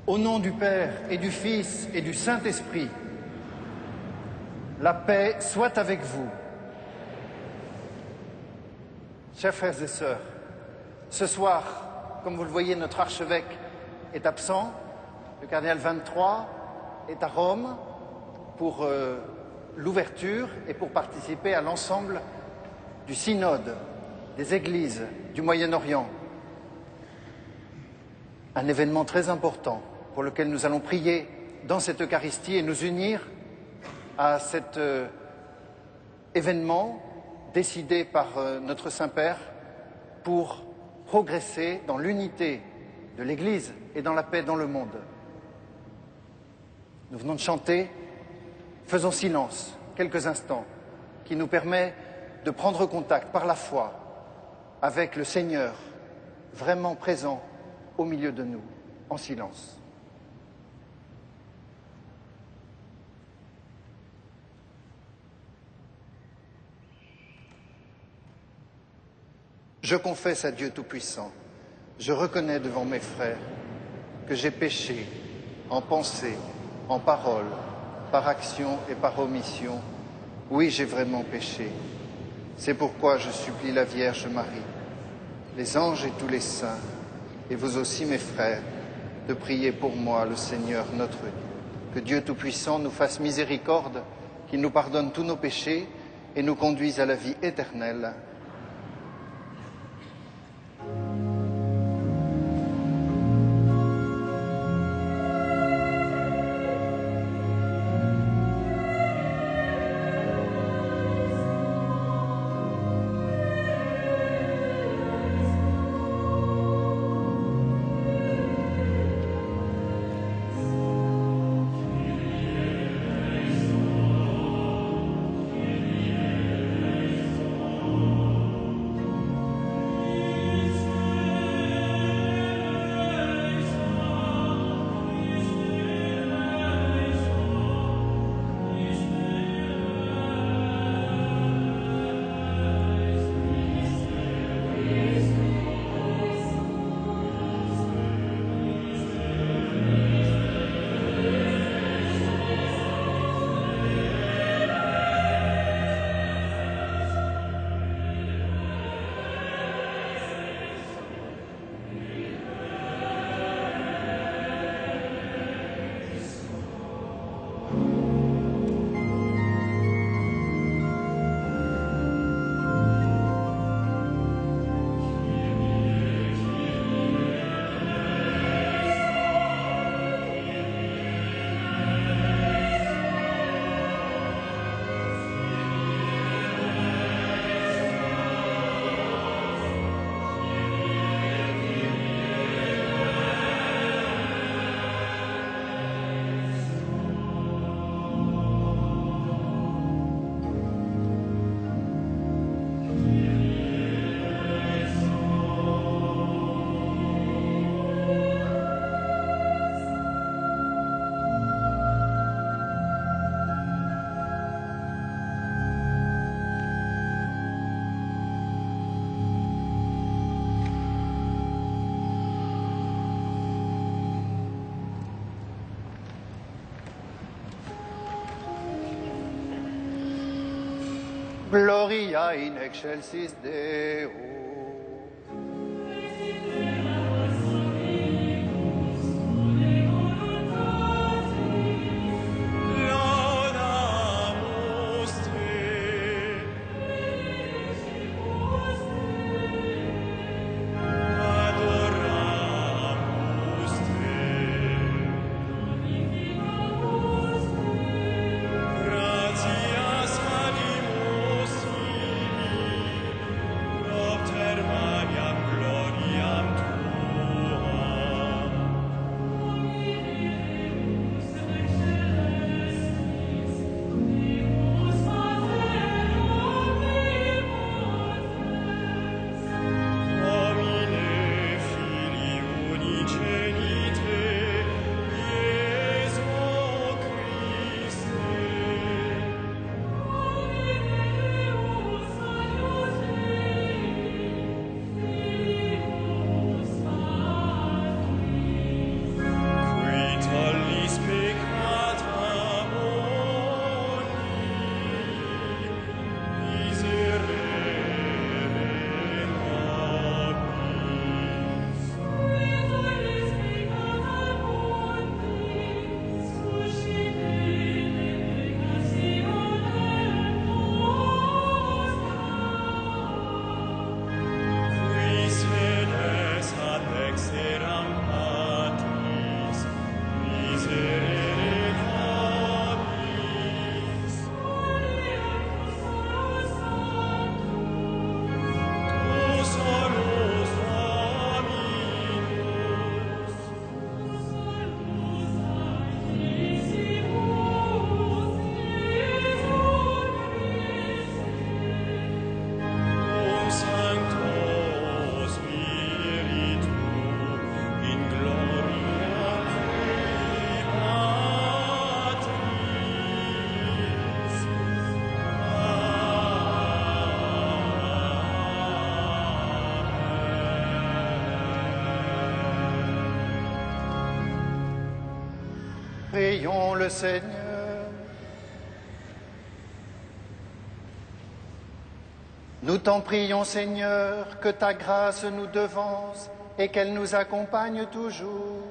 Au nom du Père et du Fils et du Saint-Esprit, la paix soit avec vous. Chers frères et sœurs, ce soir, comme vous le voyez, notre archevêque est absent. Le cardinal 23 est à Rome pour l'ouverture et pour participer à l'ensemble du synode des églises du Moyen-Orient. Un événement très important pour lequel nous allons prier dans cette Eucharistie et nous unir à cet événement décidé par notre Saint-Père pour progresser dans l'unité de l'Église et dans la paix dans le monde. Nous venons de chanter, faisons silence quelques instants, qui nous permet de prendre contact par la foi avec le Seigneur vraiment présent au milieu de nous, en silence. Je confesse à Dieu Tout-Puissant, je reconnais devant mes frères que j'ai péché en pensée, en parole, par action et par omission. Oui, j'ai vraiment péché. C'est pourquoi je supplie la Vierge Marie, les anges et tous les saints, et vous aussi mes frères, de prier pour moi le Seigneur notre Dieu. Que Dieu Tout-Puissant nous fasse miséricorde, qu'il nous pardonne tous nos péchés et nous conduise à la vie éternelle. Gloria in excelsis Deo. Gratias habimus tibi, Prions le Seigneur. Nous t'en prions, Seigneur, que ta grâce nous devance et qu'elle nous accompagne toujours,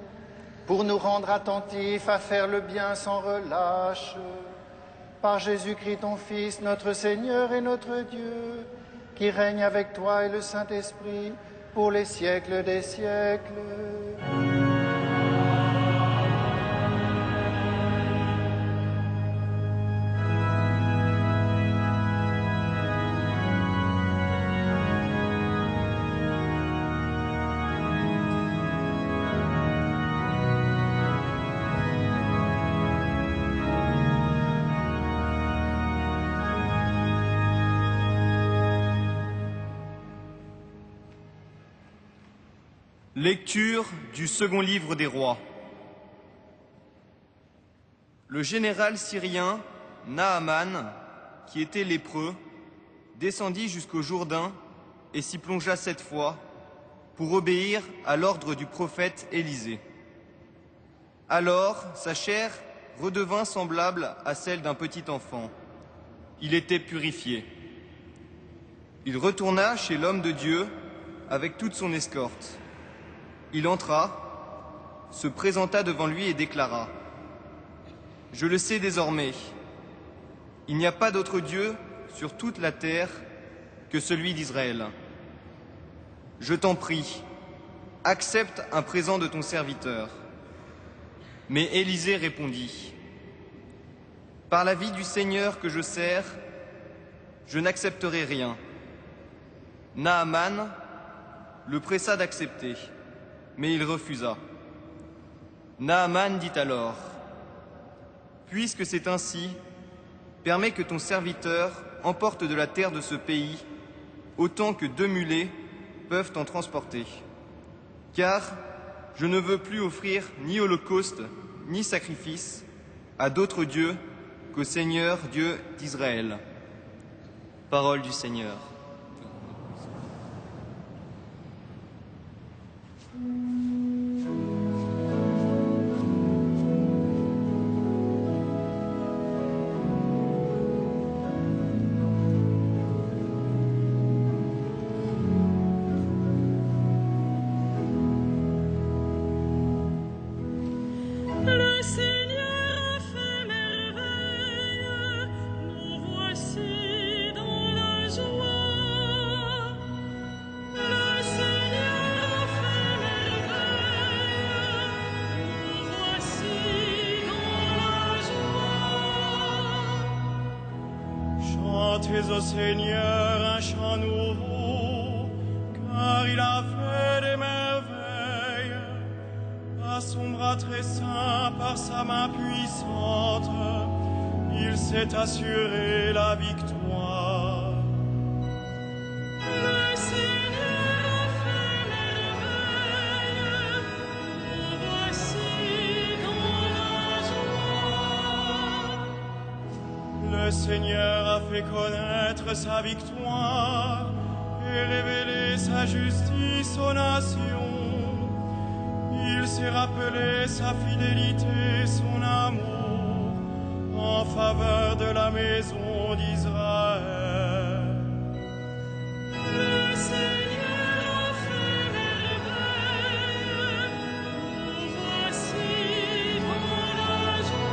pour nous rendre attentifs à faire le bien sans relâche. Par Jésus-Christ, ton Fils, notre Seigneur et notre Dieu, qui règne avec toi et le Saint-Esprit pour les siècles des siècles. Lecture du second livre des rois. Le général syrien Naaman, qui était lépreux, descendit jusqu'au Jourdain et s'y plongea 7 fois pour obéir à l'ordre du prophète Élisée. Alors sa chair redevint semblable à celle d'un petit enfant. Il était purifié. Il retourna chez l'homme de Dieu avec toute son escorte. Il entra, se présenta devant lui et déclara : « Je le sais désormais, il n'y a pas d'autre Dieu sur toute la terre que celui d'Israël. Je t'en prie, accepte un présent de ton serviteur. » Mais Élisée répondit : « Par la vie du Seigneur que je sers, je n'accepterai rien. » Naaman le pressa d'accepter, mais il refusa. Naaman dit alors : « Puisque c'est ainsi, permets que ton serviteur emporte de la terre de ce pays autant que 2 mulets peuvent en transporter. Car je ne veux plus offrir ni holocauste ni sacrifice à d'autres dieux qu'au Seigneur Dieu d'Israël. » Parole du Seigneur. Chantez au Seigneur un chant nouveau, car il a fait des merveilles. À son bras très saint, par sa main puissante, il s'est assuré la victoire. Le Seigneur a fait merveille, nous voici dans la joie. Le Seigneur a fait connaître sa victoire et révélé sa justice aux nations. Il s'est rappelé sa fidélité, son amour en faveur de la maison d'Israël. Le Seigneur a fait merveille, nous voici dans la joie.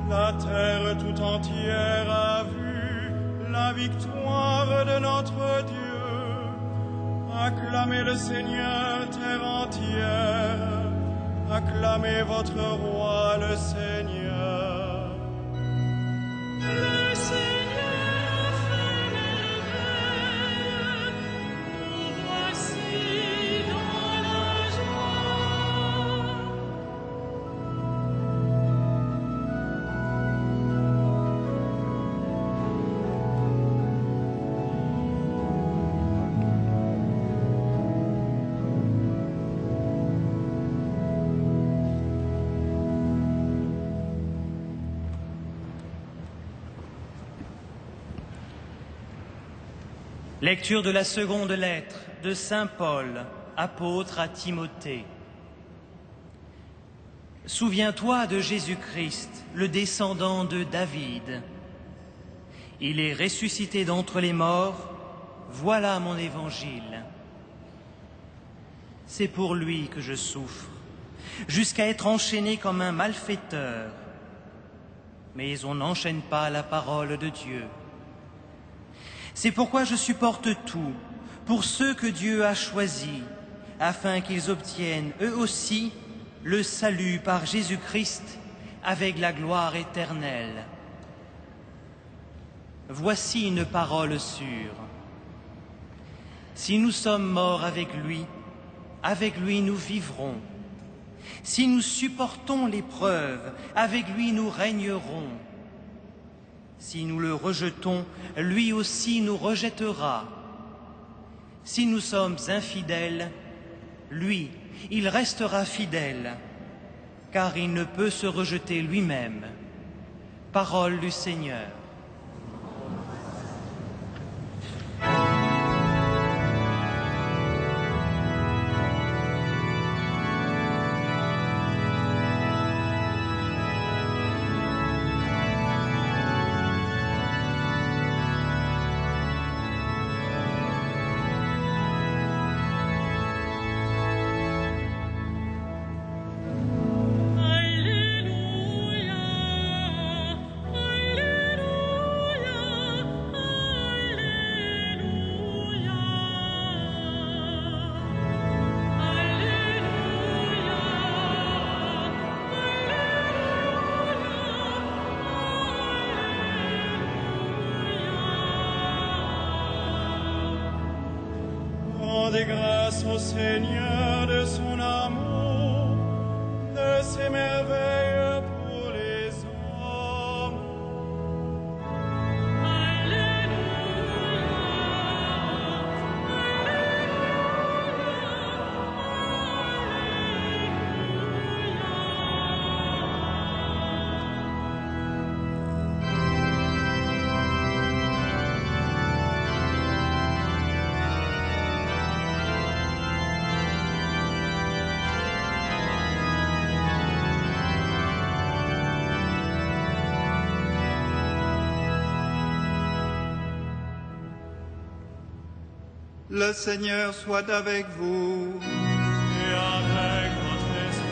La terre tout entière a vu la victoire de notre Dieu. Acclamez le Seigneur, terre entière, acclamez votre roi, le Seigneur. Le Seigneur a fait merveille, nous voici dans la joie. Lecture de la seconde lettre de saint Paul, apôtre à Timothée. Souviens-toi de Jésus-Christ, le descendant de David. Il est ressuscité d'entre les morts, voilà mon évangile. C'est pour lui que je souffre, jusqu'à être enchaîné comme un malfaiteur. Mais on n'enchaîne pas la parole de Dieu. C'est pourquoi je supporte tout, pour ceux que Dieu a choisis, afin qu'ils obtiennent eux aussi le salut par Jésus-Christ avec la gloire éternelle. Voici une parole sûre. Si nous sommes morts avec lui nous vivrons. Si nous supportons l'épreuve, avec lui nous régnerons. Si nous le rejetons, lui aussi nous rejettera. Si nous sommes infidèles, lui, il restera fidèle, car il ne peut se rejeter lui-même. Parole du Seigneur. Rendez grâce au Seigneur de son amour, de ses merveilles pour les hommes. Le Seigneur soit avec vous. Et avec votre esprit.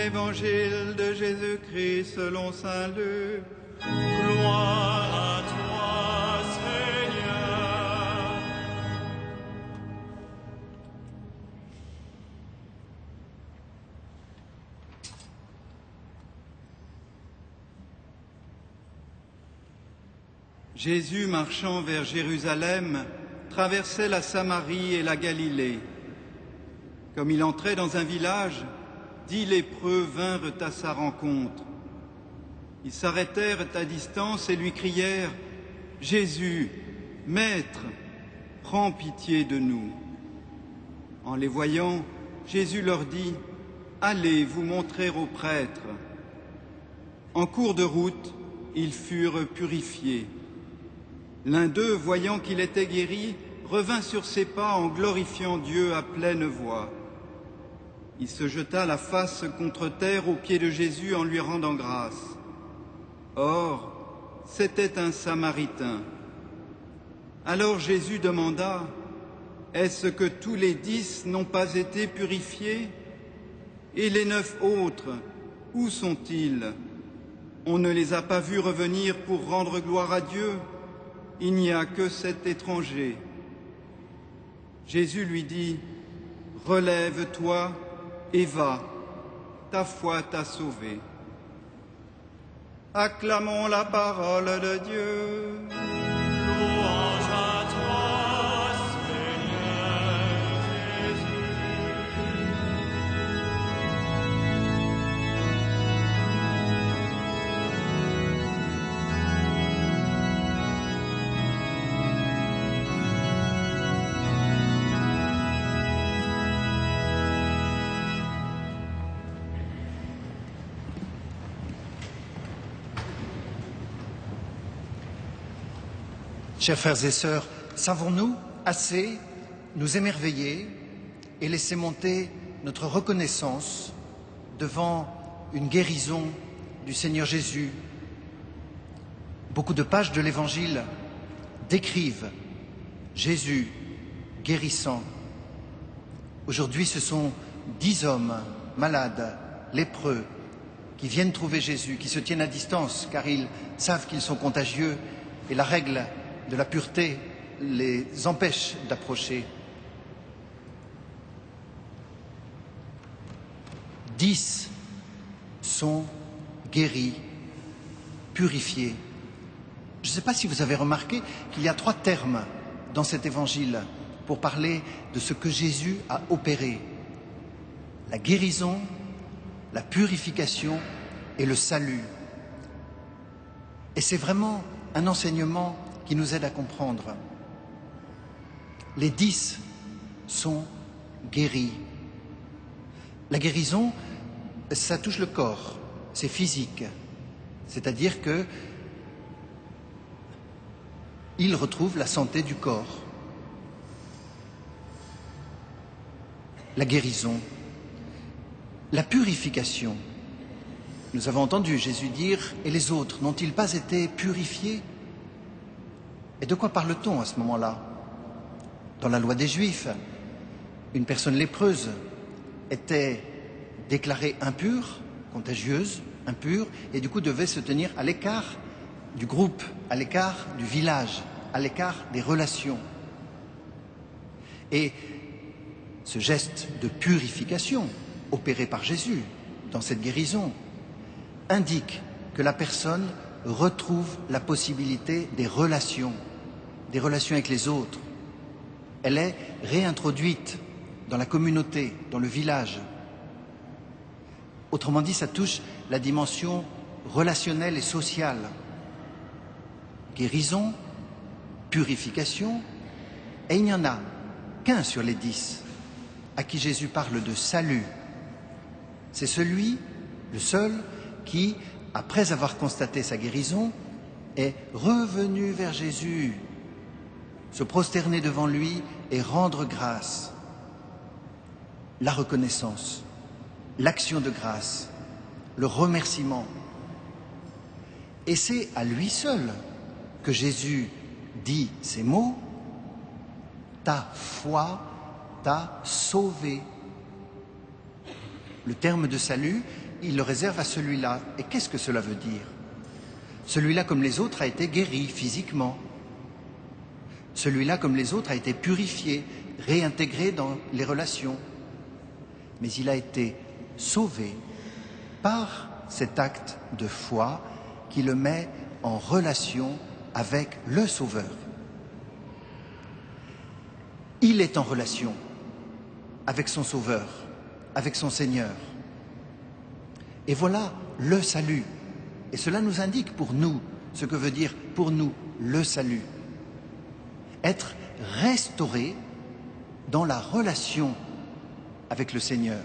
Évangile de Jésus-Christ selon saint Luc. Gloire à toi, Seigneur. Jésus, marchant vers Jérusalem, traversait la Samarie et la Galilée. Comme il entrait dans un village, 10 lépreux vinrent à sa rencontre. Ils s'arrêtèrent à distance et lui crièrent « Jésus, Maître, prends pitié de nous !» En les voyant, Jésus leur dit « Allez vous montrer aux prêtres. » En cours de route, ils furent purifiés. L'un d'eux, voyant qu'il était guéri, revint sur ses pas en glorifiant Dieu à pleine voix. Il se jeta la face contre terre aux pieds de Jésus en lui rendant grâce. Or, c'était un Samaritain. Alors Jésus demanda, « Est-ce que tous les 10 n'ont pas été purifiés? Et les 9 autres, où sont-ils? On ne les a pas vus revenir pour rendre gloire à Dieu. Il n'y a que cet étranger. » Jésus lui dit, « Relève-toi et va, ta foi t'a sauvé. » Acclamons la parole de Dieu. Louange à toi, Seigneur Jésus. Chers frères et sœurs, savons-nous assez nous émerveiller et laisser monter notre reconnaissance devant une guérison du Seigneur Jésus. Beaucoup de pages de l'Évangile décrivent Jésus guérissant. Aujourd'hui, ce sont 10 hommes malades, lépreux, qui viennent trouver Jésus, qui se tiennent à distance car ils savent qu'ils sont contagieux et la règle de la pureté les empêche d'approcher. 10 sont guéris, purifiés. Je ne sais pas si vous avez remarqué qu'il y a 3 termes dans cet évangile pour parler de ce que Jésus a opéré. La guérison, la purification et le salut. Et c'est vraiment un enseignement qui nous aide à comprendre. Les 10 sont guéris. La guérison, ça touche le corps, c'est physique. C'est-à-dire que ils retrouvent la santé du corps. La guérison, la purification. Nous avons entendu Jésus dire « Et les autres, n'ont-ils pas été purifiés ?» Et de quoi parle-t-on à ce moment-là? Dans la loi des Juifs, une personne lépreuse était déclarée impure, contagieuse, impure, et du coup devait se tenir à l'écart du groupe, à l'écart du village, à l'écart des relations. Et ce geste de purification opéré par Jésus dans cette guérison indique que la personne retrouve la possibilité des relations avec les autres. Elle est réintroduite dans la communauté, dans le village. Autrement dit, ça touche la dimension relationnelle et sociale. Guérison, purification, et il n'y en a qu'un sur les 10 à qui Jésus parle de salut. C'est celui, le seul, qui, après avoir constaté sa guérison, est revenu vers Jésus, se prosterner devant lui et rendre grâce. La reconnaissance, l'action de grâce, le remerciement. Et c'est à lui seul que Jésus dit ces mots, « Ta foi t'a sauvé ». Le terme de salut, il le réserve à celui-là. Et qu'est-ce que cela veut dire? Celui-là, comme les autres, a été guéri physiquement. Celui-là, comme les autres, a été purifié, réintégré dans les relations. Mais il a été sauvé par cet acte de foi qui le met en relation avec le Sauveur. Il est en relation avec son Sauveur, avec son Seigneur. Et voilà le salut. Et cela nous indique pour nous ce que veut dire pour nous le salut. Être restauré dans la relation avec le Seigneur.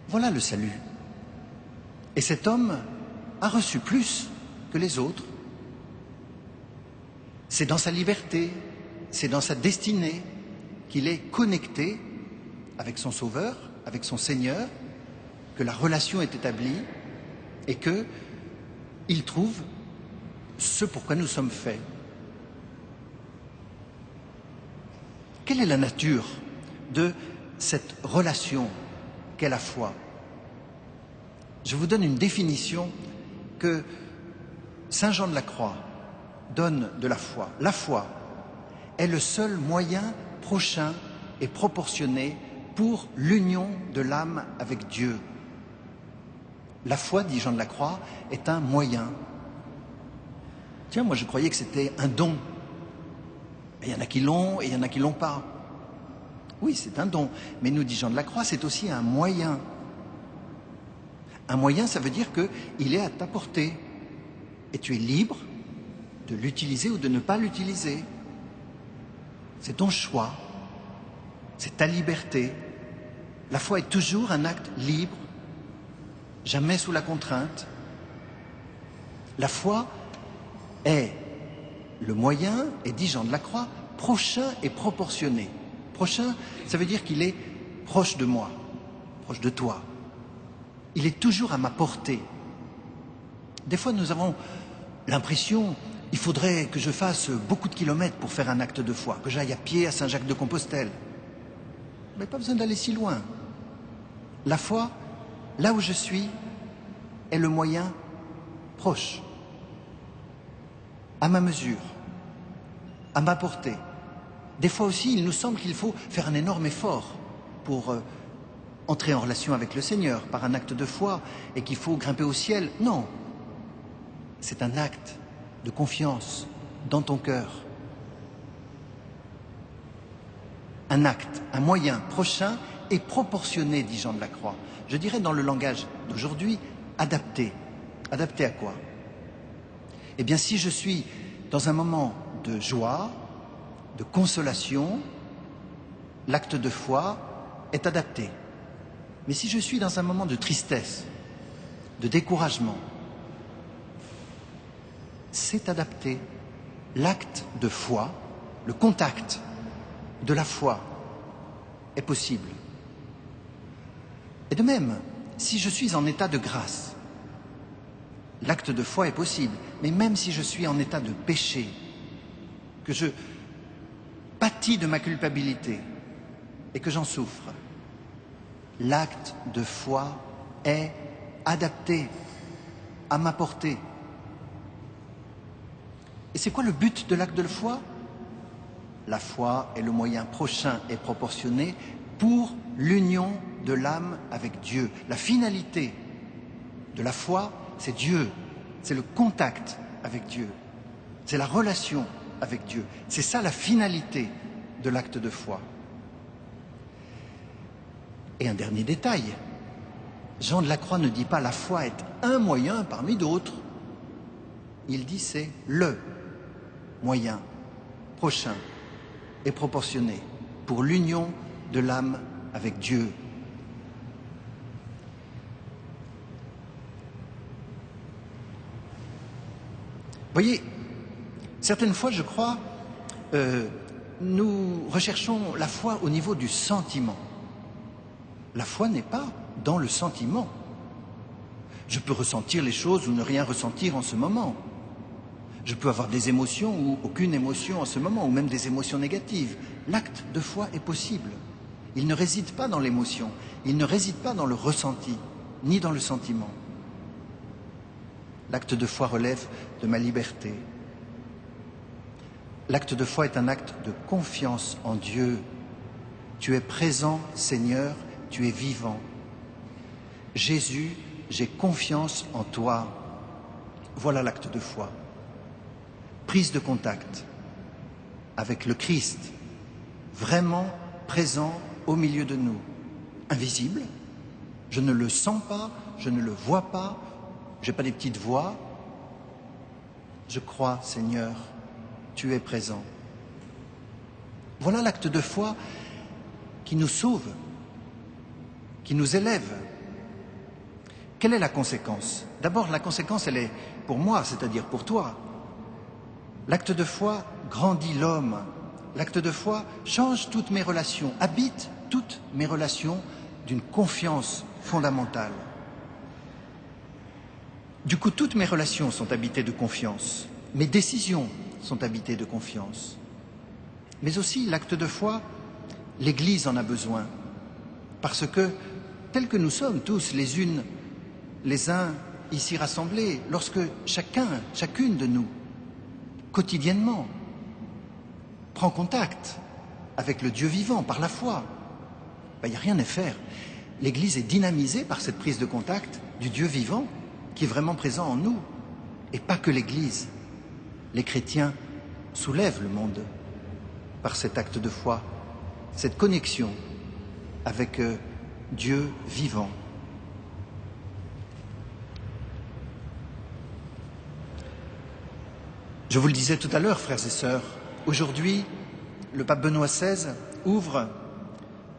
Voilà le salut. Et cet homme a reçu plus que les autres. C'est dans sa liberté, c'est dans sa destinée qu'il est connecté avec son Sauveur, avec son Seigneur, que la relation est établie et qu'il trouve ce pourquoi nous sommes faits. Quelle est la nature de cette relation qu'est la foi? Je vous donne une définition que Saint Jean de la Croix donne de la foi. La foi est le seul moyen prochain et proportionné pour l'union de l'âme avec Dieu. La foi, dit Jean de la Croix, est un moyen. Tiens, moi je croyais que c'était un don. Il y en a qui l'ont et il y en a qui l'ont pas. Oui, c'est un don. Mais nous, dit Jean de la Croix, c'est aussi un moyen. Un moyen, ça veut dire qu'il est à ta portée. Et tu es libre de l'utiliser ou de ne pas l'utiliser. C'est ton choix. C'est ta liberté. La foi est toujours un acte libre, jamais sous la contrainte. La foi est le moyen, et dit Jean de la Croix, prochain et proportionné. Prochain, ça veut dire qu'il est proche de moi, proche de toi. Il est toujours à ma portée. Des fois, nous avons l'impression il faudrait que je fasse beaucoup de kilomètres pour faire un acte de foi, que j'aille à pied à Saint-Jacques-de-Compostelle. Mais pas besoin d'aller si loin. La foi, là où je suis, est le moyen proche, à ma mesure, à ma portée. Des fois aussi, il nous semble qu'il faut faire un énorme effort pour entrer en relation avec le Seigneur par un acte de foi et qu'il faut grimper au ciel. Non, c'est un acte de confiance dans ton cœur. Un acte, un moyen prochain et proportionné, dit Jean de la Croix. Je dirais dans le langage d'aujourd'hui, adapté. Adapté à quoi? Eh bien, si je suis dans un moment de joie, de consolation, l'acte de foi est adapté. Mais si je suis dans un moment de tristesse, de découragement, c'est adapté. L'acte de foi, le contact de la foi est possible. Et de même, si je suis en état de grâce, l'acte de foi est possible. Mais même si je suis en état de péché, que je pâtis de ma culpabilité et que j'en souffre, l'acte de foi est adapté à ma portée. Et c'est quoi le but de l'acte de foi? La foi est le moyen prochain et proportionné pour l'union de l'âme avec Dieu. La finalité de la foi, c'est Dieu, c'est le contact avec Dieu, c'est la relation avec Dieu. C'est ça la finalité de l'acte de foi. Et un dernier détail, Jean de la Croix ne dit pas la foi est un moyen parmi d'autres. Il dit c'est le moyen prochain et proportionné pour l'union de l'âme avec Dieu. Voyez, certaines fois, je crois, nous recherchons la foi au niveau du sentiment. La foi n'est pas dans le sentiment. Je peux ressentir les choses ou ne rien ressentir en ce moment. Je peux avoir des émotions ou aucune émotion en ce moment, ou même des émotions négatives. L'acte de foi est possible. Il ne réside pas dans l'émotion, il ne réside pas dans le ressenti, ni dans le sentiment. L'acte de foi relève de ma liberté. L'acte de foi est un acte de confiance en Dieu. Tu es présent, Seigneur, tu es vivant. Jésus, j'ai confiance en toi. Voilà l'acte de foi. Prise de contact avec le Christ, vraiment présent au milieu de nous. Invisible, je ne le sens pas, je ne le vois pas, je n'ai pas des petites voix. Je crois, Seigneur, tu es présent. Voilà l'acte de foi qui nous sauve, qui nous élève. Quelle est la conséquence? D'abord, la conséquence, elle est pour moi, c'est-à-dire pour toi. L'acte de foi grandit l'homme. L'acte de foi change toutes mes relations, habite toutes mes relations d'une confiance fondamentale. Du coup, toutes mes relations sont habitées de confiance. Mes décisions sont habitées de confiance. Mais aussi, l'acte de foi, l'Église en a besoin. Parce que, tels que nous sommes tous les unes, les uns ici rassemblés, lorsque chacune de nous, quotidiennement, prend contact avec le Dieu vivant par la foi, il n'y a rien à faire. L'Église est dynamisée par cette prise de contact du Dieu vivant qui est vraiment présent en nous. Et pas que l'Église. Les chrétiens soulèvent le monde par cet acte de foi, cette connexion avec Dieu vivant. Je vous le disais tout à l'heure, frères et sœurs, aujourd'hui, le pape Benoît XVI ouvre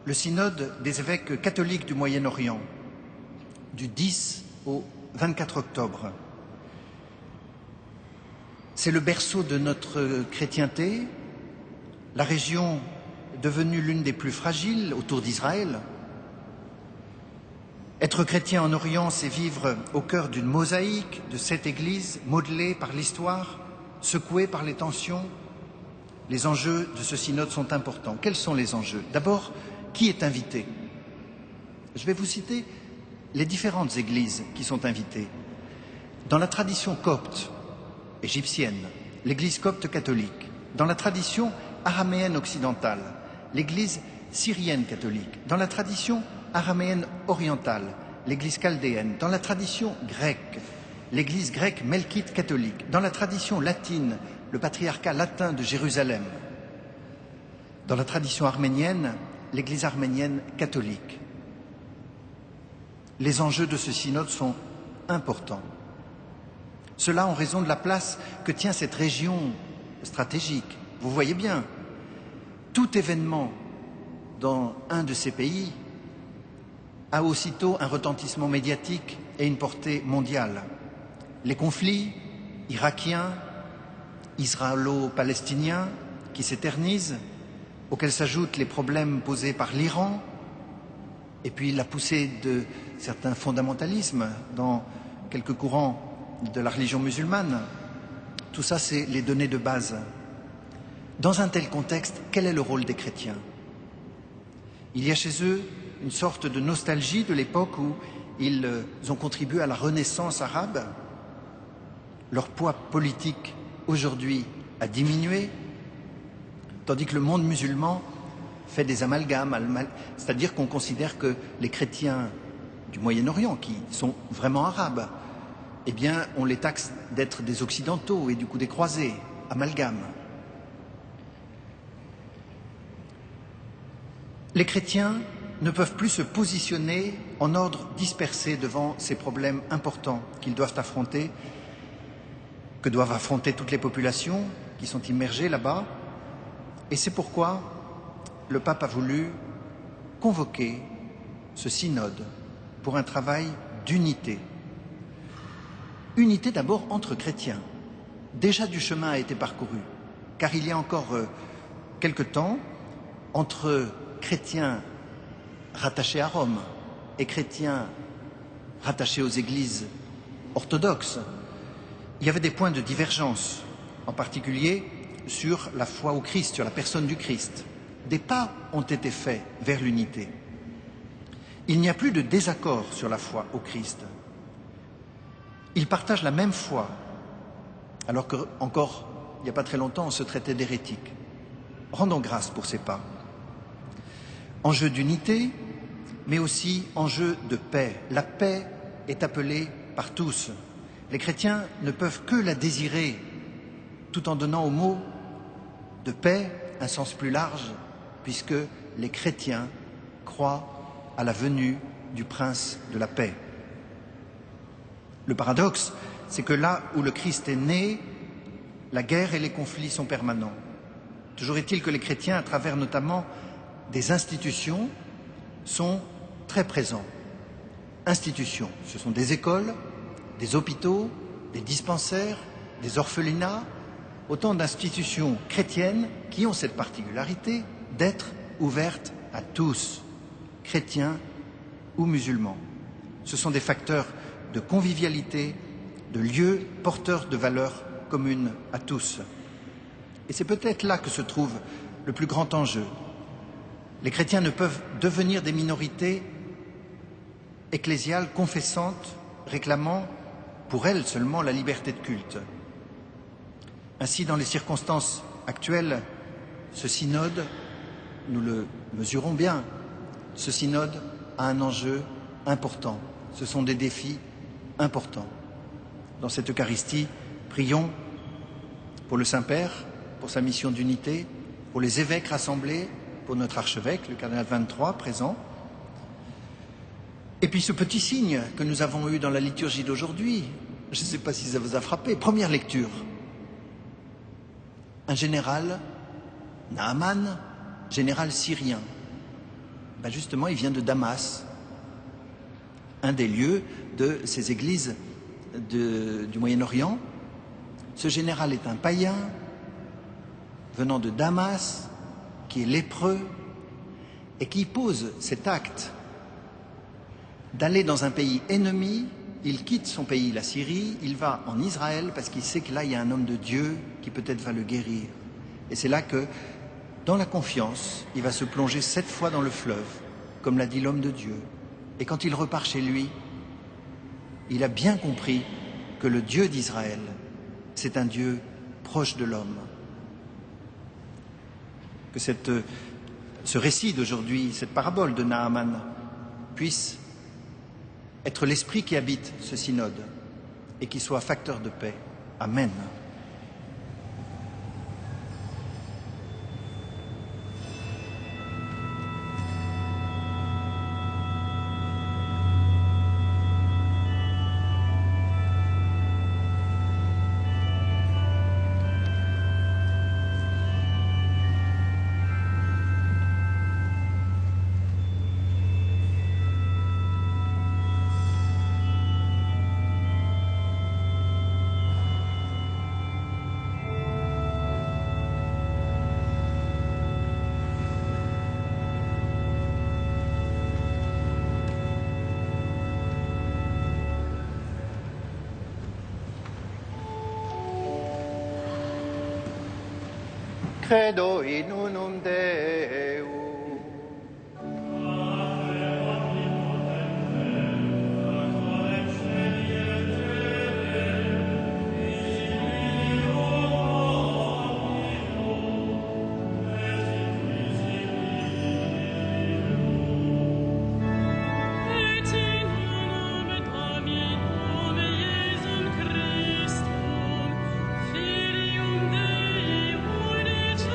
le synode des évêques catholiques du Moyen-Orient, du 10 au 24 octobre. C'est le berceau de notre chrétienté, la région devenue l'une des plus fragiles autour d'Israël. Être chrétien en Orient, c'est vivre au cœur d'une mosaïque de 7 églises modelées par l'histoire, secouées par les tensions. Les enjeux de ce synode sont importants. Quels sont les enjeux? D'abord, qui est invité? Je vais vous citer les différentes églises qui sont invitées. Dans la tradition copte égyptienne, l'église copte catholique. Dans la tradition araméenne occidentale, l'église syrienne catholique. Dans la tradition araméenne orientale, l'église chaldéenne. Dans la tradition grecque, l'église grecque melkite catholique. Dans la tradition latine, le patriarcat latin de Jérusalem. Dans la tradition arménienne, l'église arménienne catholique. Les enjeux de ce synode sont importants. Cela en raison de la place que tient cette région stratégique. Vous voyez bien, tout événement dans un de ces pays a aussitôt un retentissement médiatique et une portée mondiale. Les conflits irakiens, israélo-palestiniens qui s'éternisent, auxquels s'ajoutent les problèmes posés par l'Iran, et puis la poussée de certains fondamentalismes dans quelques courants de la religion musulmane. Tout ça, c'est les données de base. Dans un tel contexte, quel est le rôle des chrétiens? Il y a chez eux une sorte de nostalgie de l'époque où ils ont contribué à la renaissance arabe. Leur poids politique aujourd'hui a diminué, tandis que le monde musulman fait des amalgames, c'est-à-dire qu'on considère que les chrétiens du Moyen-Orient, qui sont vraiment arabes, eh bien, on les taxe d'être des occidentaux et du coup des croisés, amalgame. Les chrétiens ne peuvent plus se positionner en ordre dispersé devant ces problèmes importants qu'ils doivent affronter, que doivent affronter toutes les populations qui sont immergées là-bas. Et c'est pourquoi le pape a voulu convoquer ce synode pour un travail d'unité. Unité d'abord entre chrétiens. Déjà du chemin a été parcouru, car il y a encore quelque temps, entre chrétiens rattachés à Rome et chrétiens rattachés aux églises orthodoxes, il y avait des points de divergence, en particulier sur la foi au Christ, sur la personne du Christ. Des pas ont été faits vers l'unité. Il n'y a plus de désaccord sur la foi au Christ. Ils partagent la même foi, alors qu'encore, il n'y a pas très longtemps, on se traitait d'hérétiques. Rendons grâce pour ces pas. Enjeu d'unité, mais aussi enjeu de paix. La paix est appelée par tous. Les chrétiens ne peuvent que la désirer, tout en donnant au mot de paix un sens plus large, puisque les chrétiens croient à la venue du prince de la paix. Le paradoxe, c'est que là où le Christ est né, la guerre et les conflits sont permanents. Toujours est-il que les chrétiens, à travers notamment des institutions, sont très présents. Institutions, ce sont des écoles, des hôpitaux, des dispensaires, des orphelinats, autant d'institutions chrétiennes qui ont cette particularité d'être ouvertes à tous, chrétiens ou musulmans. Ce sont des facteurs de convivialité, de lieux porteurs de valeurs communes à tous. Et c'est peut-être là que se trouve le plus grand enjeu. Les chrétiens ne peuvent devenir des minorités ecclésiales confessantes, réclamant pour elles seulement la liberté de culte. Ainsi, dans les circonstances actuelles, ce synode, nous le mesurons bien, ce synode a un enjeu important. Ce sont des défis importants. Dans cette Eucharistie, prions pour le Saint-Père, pour sa mission d'unité, pour les évêques rassemblés, pour notre archevêque, le cardinal 23, présent. Et puis ce petit signe que nous avons eu dans la liturgie d'aujourd'hui, je ne sais pas si ça vous a frappé, première lecture. Un général, Naaman, général syrien. Ben justement, il vient de Damas, un des lieux de ces églises du Moyen-Orient. Ce général est un païen venant de Damas, qui est lépreux et qui pose cet acte d'aller dans un pays ennemi. Il quitte son pays, la Syrie, il va en Israël parce qu'il sait que là, il y a un homme de Dieu qui peut-être va le guérir. Et c'est là que, dans la confiance, il va se plonger 7 fois dans le fleuve, comme l'a dit l'homme de Dieu. Et quand il repart chez lui, il a bien compris que le Dieu d'Israël, c'est un Dieu proche de l'homme. Que ce récit d'aujourd'hui, cette parabole de Naaman, puisse être l'esprit qui habite ce synode et qui soit facteur de paix. Amen. Credo in unum Deum. Filium Dei, unice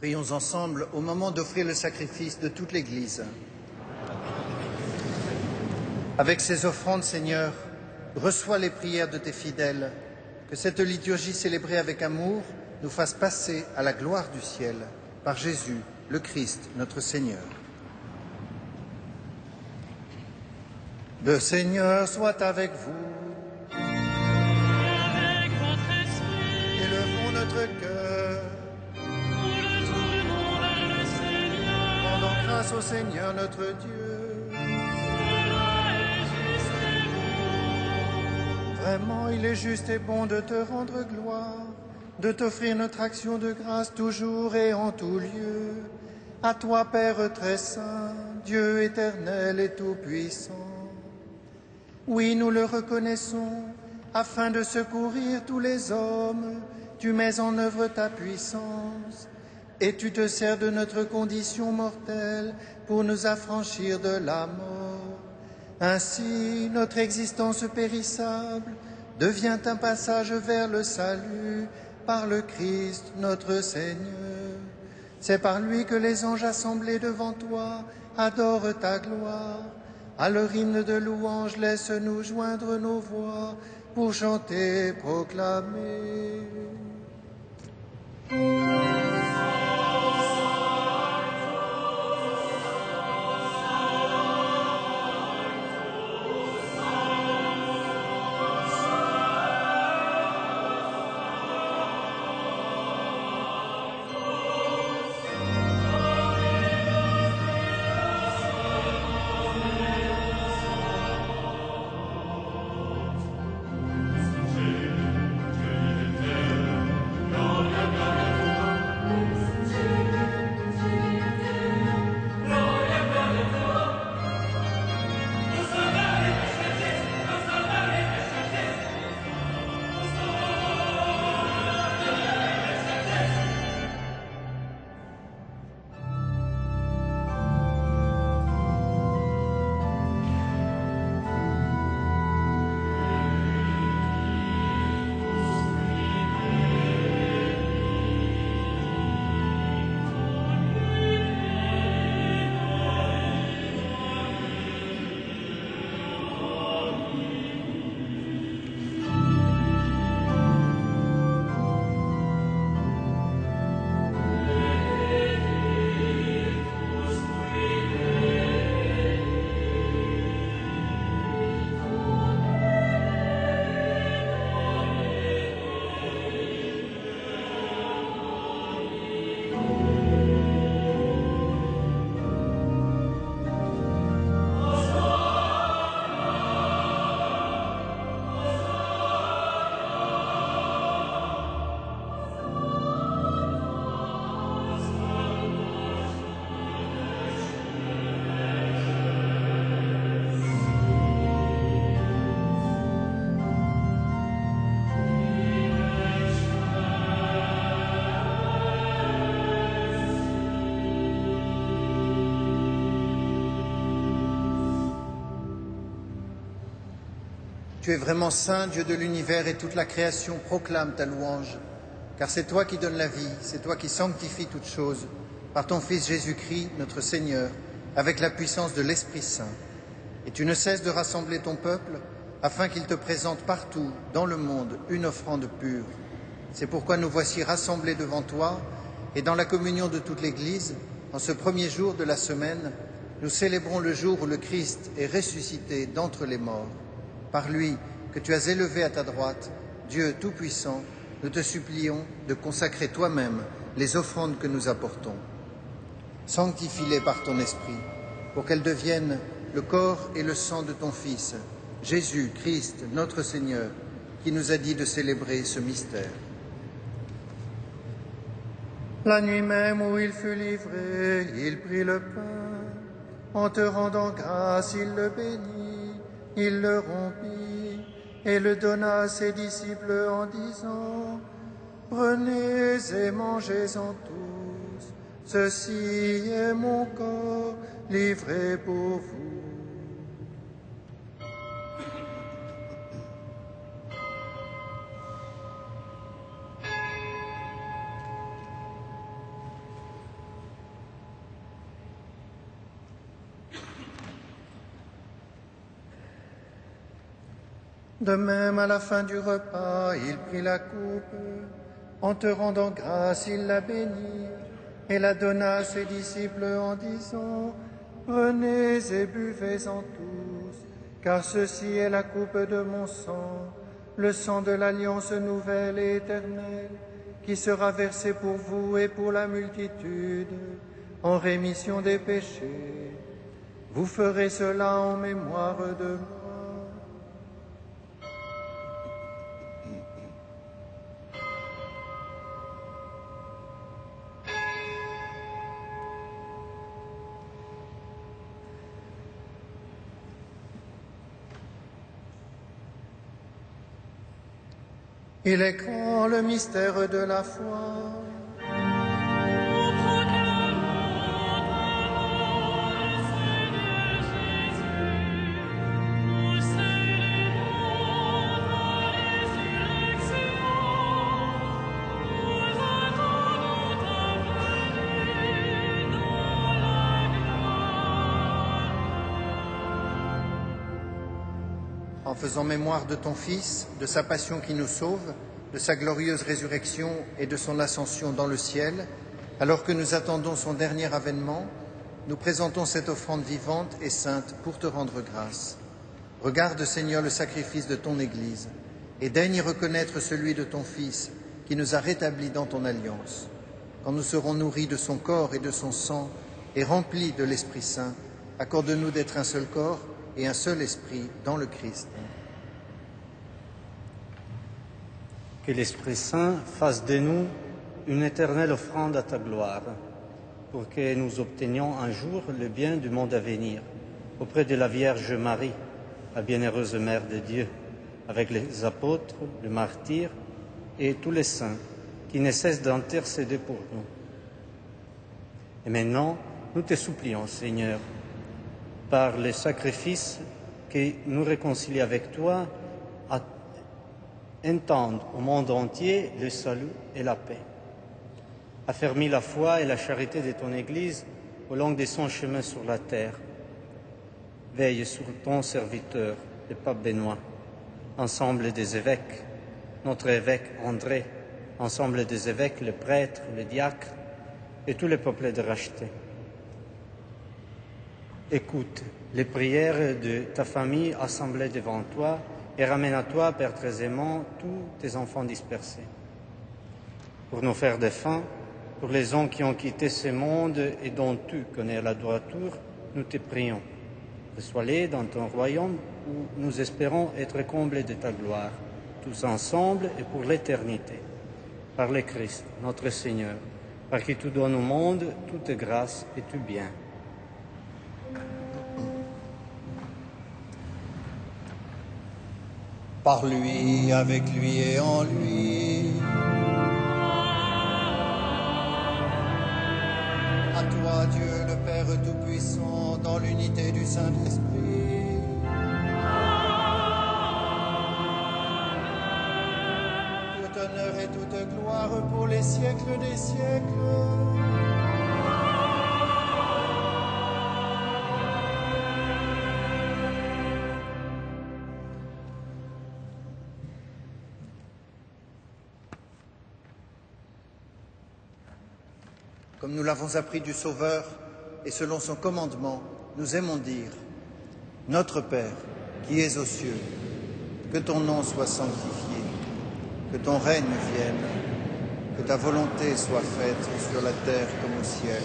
Prions ensemble au moment d'offrir le sacrifice de toute l'Église. Avec ces offrandes, Seigneur, reçois les prières de tes fidèles, que cette liturgie célébrée avec amour nous fasse passer à la gloire du ciel, par Jésus, le Christ, notre Seigneur. Le Seigneur soit avec vous. Avec votre esprit, Élevons notre cœur, nous le tournons vers le Seigneur. rendons grâce au Seigneur notre Dieu. Cela est juste et bon. Vraiment, il est juste et bon de te rendre gloire, de t'offrir notre action de grâce toujours et en tout lieu. À toi, Père très saint, Dieu éternel et tout-puissant. Oui, nous le reconnaissons, afin de secourir tous les hommes, tu mets en œuvre ta puissance, et tu te sers de notre condition mortelle pour nous affranchir de la mort. Ainsi, notre existence périssable devient un passage vers le salut par le Christ notre Seigneur. C'est par lui que les anges assemblés devant toi adorent ta gloire. À leur hymne de louange, laisse-nous joindre nos voix pour chanter et proclamer. Tu es vraiment saint, Dieu de l'univers, et toute la création proclame ta louange. Car c'est toi qui donnes la vie, c'est toi qui sanctifies toutes choses, par ton Fils Jésus-Christ, notre Seigneur, avec la puissance de l'Esprit Saint. Et tu ne cesses de rassembler ton peuple, afin qu'il te présente partout, dans le monde, une offrande pure. C'est pourquoi nous voici rassemblés devant toi, et dans la communion de toute l'Église, en ce premier jour de la semaine, nous célébrons le jour où le Christ est ressuscité d'entre les morts. Par lui, que tu as élevé à ta droite, Dieu Tout-Puissant, nous te supplions de consacrer toi-même les offrandes que nous apportons. Sanctifie-les par ton Esprit, pour qu'elles deviennent le corps et le sang de ton Fils, Jésus, Christ, notre Seigneur, qui nous a dit de célébrer ce mystère. La nuit même où il fut livré, il prit le pain. En te rendant grâce, il le bénit, il le rompit et le donna à ses disciples en disant : « Prenez et mangez-en tous, ceci est mon corps livré pour vous. » De même, à la fin du repas, il prit la coupe. En te rendant grâce, il la bénit et la donna à ses disciples en disant: Prenez et buvez-en tous, car ceci est la coupe de mon sang, le sang de l'alliance nouvelle et éternelle, qui sera versé pour vous et pour la multitude, en rémission des péchés. Vous ferez cela en mémoire de moi. Il est grand le mystère de la foi. En faisant mémoire de ton Fils, de sa passion qui nous sauve, de sa glorieuse résurrection et de son ascension dans le ciel, alors que nous attendons son dernier avènement, nous présentons cette offrande vivante et sainte pour te rendre grâce. Regarde, Seigneur, le sacrifice de ton Église et daigne y reconnaître celui de ton Fils qui nous a rétablis dans ton alliance. Quand nous serons nourris de son corps et de son sang et remplis de l'Esprit Saint, accorde-nous d'être un seul corps et un seul esprit dans le Christ. Que l'Esprit Saint fasse de nous une éternelle offrande à ta gloire, pour que nous obtenions un jour le bien du monde à venir, auprès de la Vierge Marie, la bienheureuse Mère de Dieu, avec les apôtres, les martyrs et tous les saints qui ne cessent d'intercéder pour nous. Et maintenant, nous te supplions, Seigneur, par le sacrifice qui nous réconcilie avec toi, à étendre au monde entier le salut et la paix. Affermis la foi et la charité de ton Église au long de son chemin sur la terre. Veille sur ton serviteur, le pape Benoît, ensemble des évêques, notre évêque André, ensemble des évêques, les prêtres, les diacres et tous les peuples de racheter. Écoute les prières de ta famille assemblée devant toi et ramène à toi, Père très aimant, tous tes enfants dispersés. Pour nos frères défunts, pour les hommes qui ont quitté ce monde et dont tu connais la droiture, nous te prions. Reçois-les dans ton royaume où nous espérons être comblés de ta gloire, tous ensemble et pour l'éternité. Par le Christ, notre Seigneur, par qui tu donnes au monde toute grâce et tout bien. Par lui, avec lui et en lui. À toi, Dieu le Père Tout-Puissant, dans l'unité du Saint-Esprit. Tout honneur et toute gloire pour les siècles des siècles. Comme nous l'avons appris du Sauveur, et selon son commandement, nous aimons dire: Notre Père, qui es aux cieux, que ton nom soit sanctifié, que ton règne vienne, que ta volonté soit faite sur la terre comme au ciel.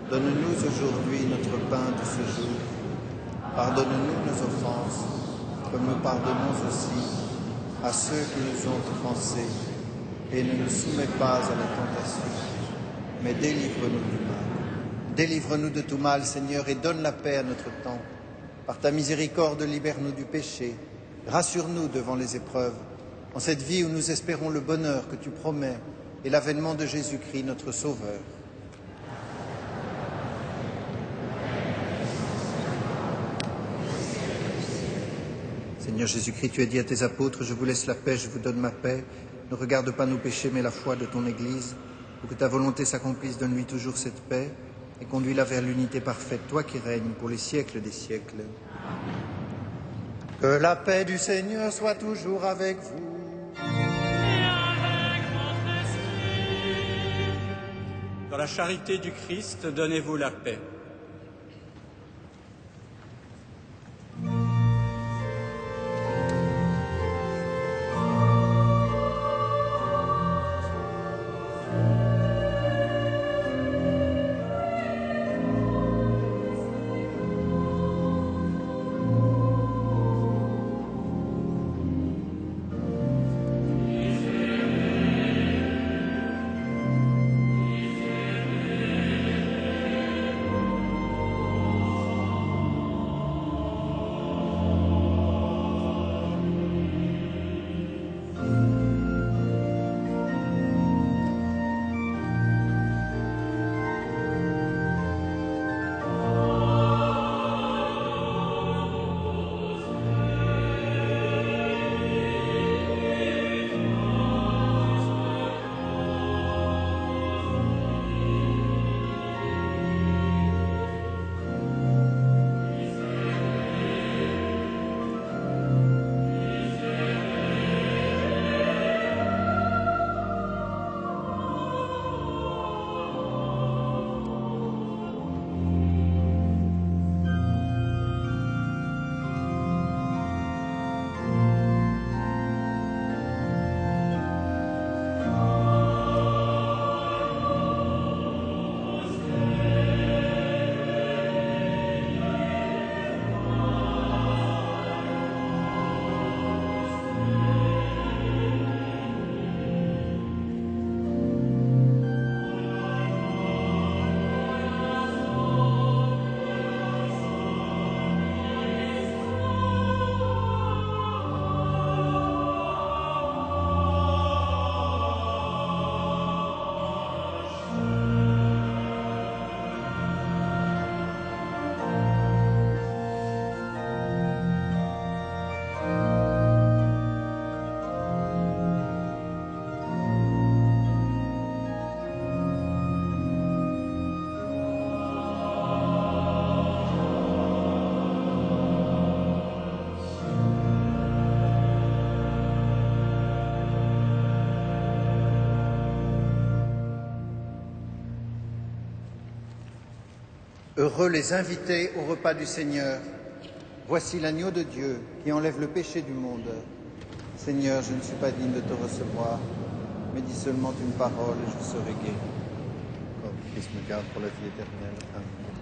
Donne-nous aujourd'hui notre pain de ce jour. Pardonne-nous nos offenses, comme nous pardonnons aussi à ceux qui nous ont offensés, et ne nous soumets pas à la tentation, mais délivre-nous du mal. Délivre-nous de tout mal, Seigneur, et donne la paix à notre temps. Par ta miséricorde, libère-nous du péché. Rassure-nous devant les épreuves, en cette vie où nous espérons le bonheur que tu promets et l'avènement de Jésus-Christ, notre Sauveur. Seigneur Jésus-Christ, tu as dit à tes apôtres: je vous laisse la paix, je vous donne ma paix. Ne regarde pas nos péchés, mais la foi de ton Église. Pour que ta volonté s'accomplisse, donne-lui toujours cette paix et conduis-la vers l'unité parfaite, toi qui règnes pour les siècles des siècles. Que la paix du Seigneur soit toujours avec vous. Dans la charité du Christ, donnez-vous la paix. Heureux les invités au repas du Seigneur. Voici l'agneau de Dieu qui enlève le péché du monde. Seigneur, je ne suis pas digne de te recevoir, mais dis seulement une parole et je serai gai. Oh, Christ me garde pour la vie éternelle. Amen.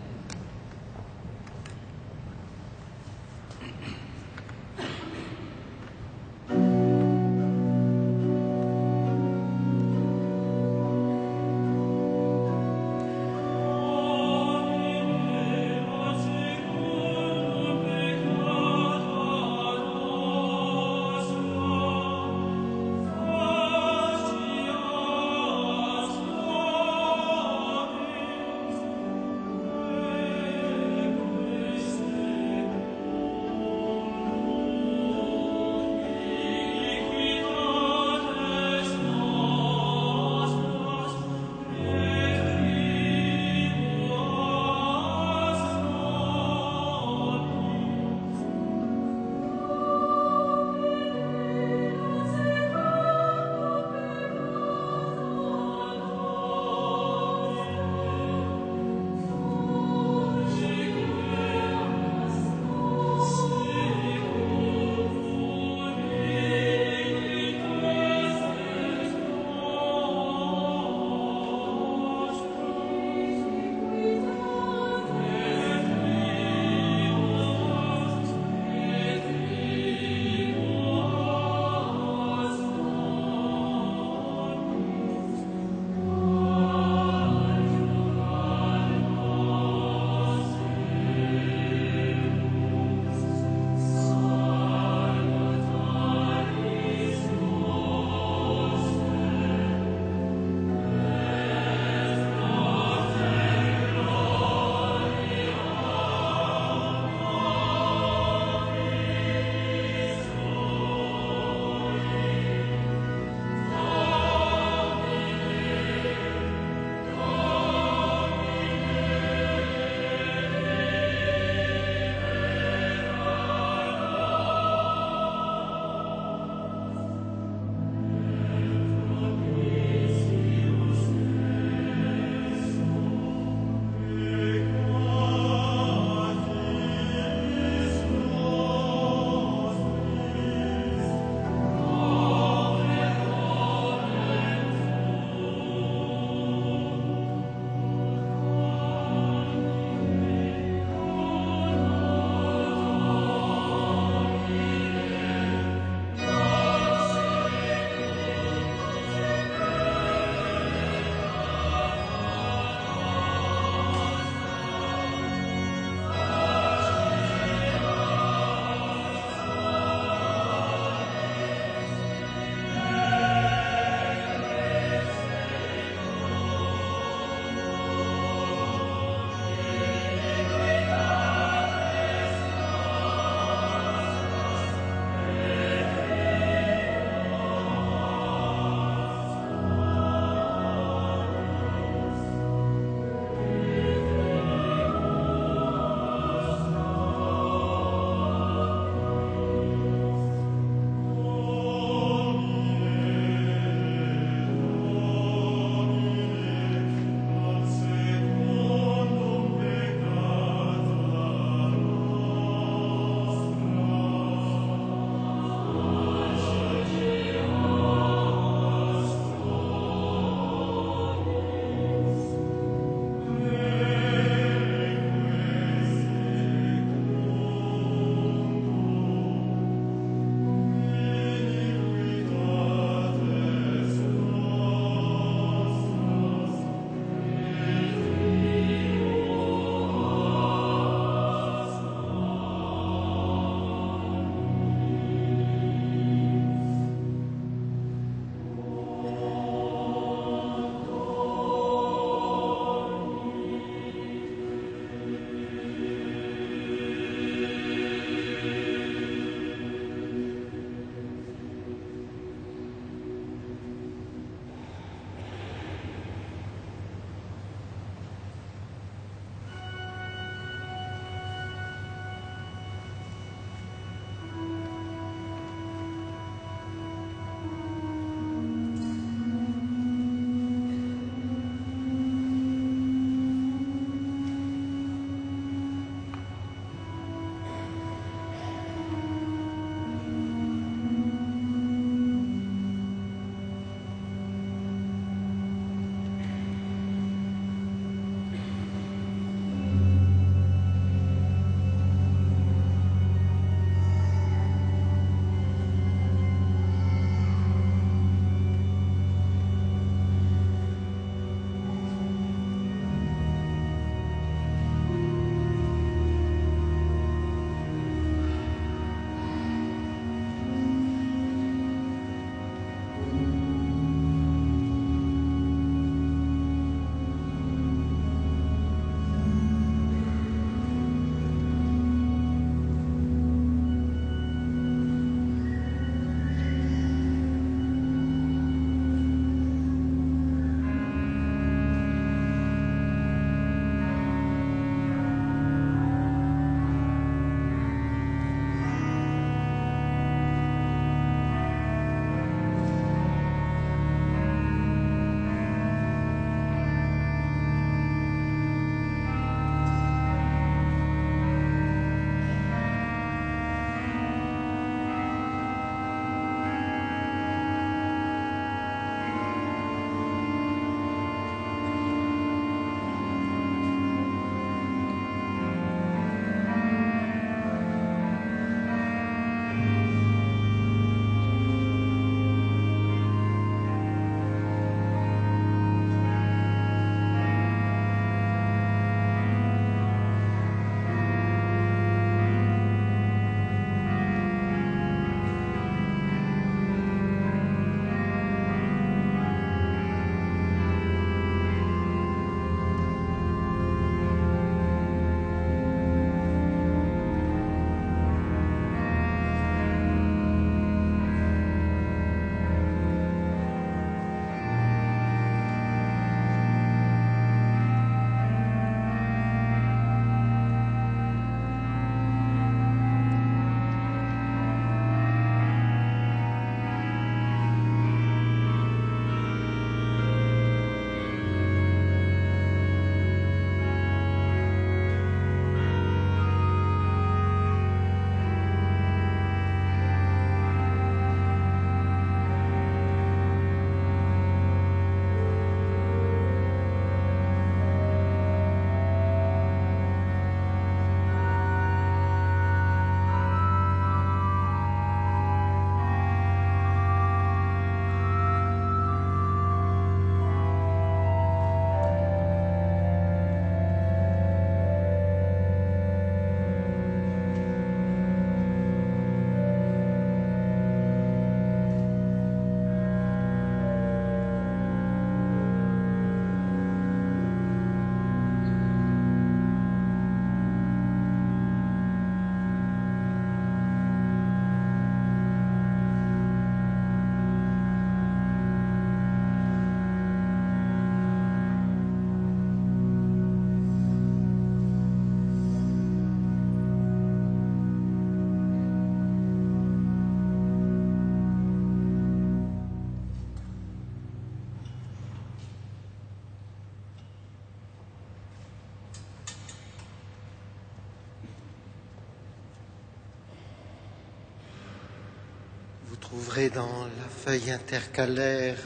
trouverez dans la feuille intercalaire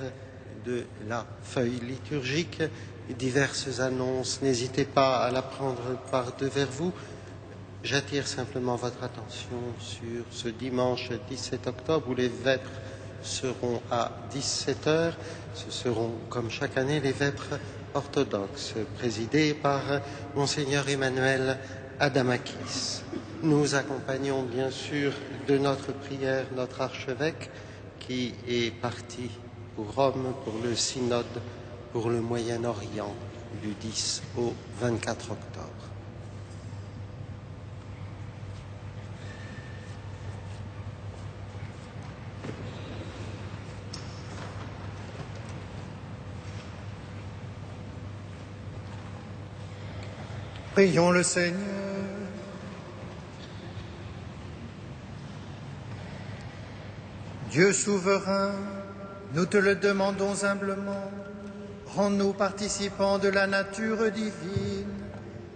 de la feuille liturgique diverses annonces. N'hésitez pas à la prendre par-devers vous. J'attire simplement votre attention sur ce dimanche 17 octobre où les vêpres seront à 17 h. Ce seront, comme chaque année, les vêpres orthodoxes, présidés par Monseigneur Emmanuel Adamakis. Nous accompagnons bien sûr de notre prière notre archevêque qui est parti pour Rome pour le synode pour le Moyen-Orient du 10 au 24 octobre. Prions le Seigneur. Dieu souverain, nous te le demandons humblement, rends-nous participants de la nature divine,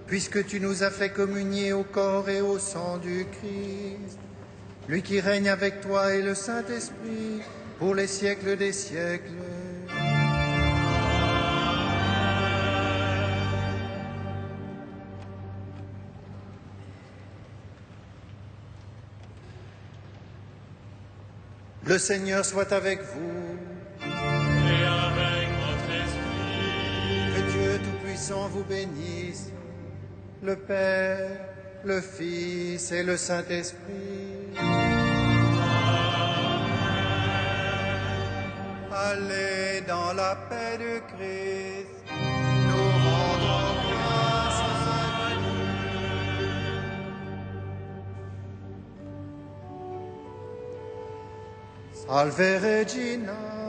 puisque tu nous as fait communier au corps et au sang du Christ, lui qui règne avec toi et le Saint-Esprit pour les siècles des siècles. Le Seigneur soit avec vous. Et avec votre esprit. Que Dieu Tout-Puissant vous bénisse, le Père, le Fils et le Saint-Esprit. Allez dans la paix de Christ, nous rendons grâce à Dieu. Salve Regina.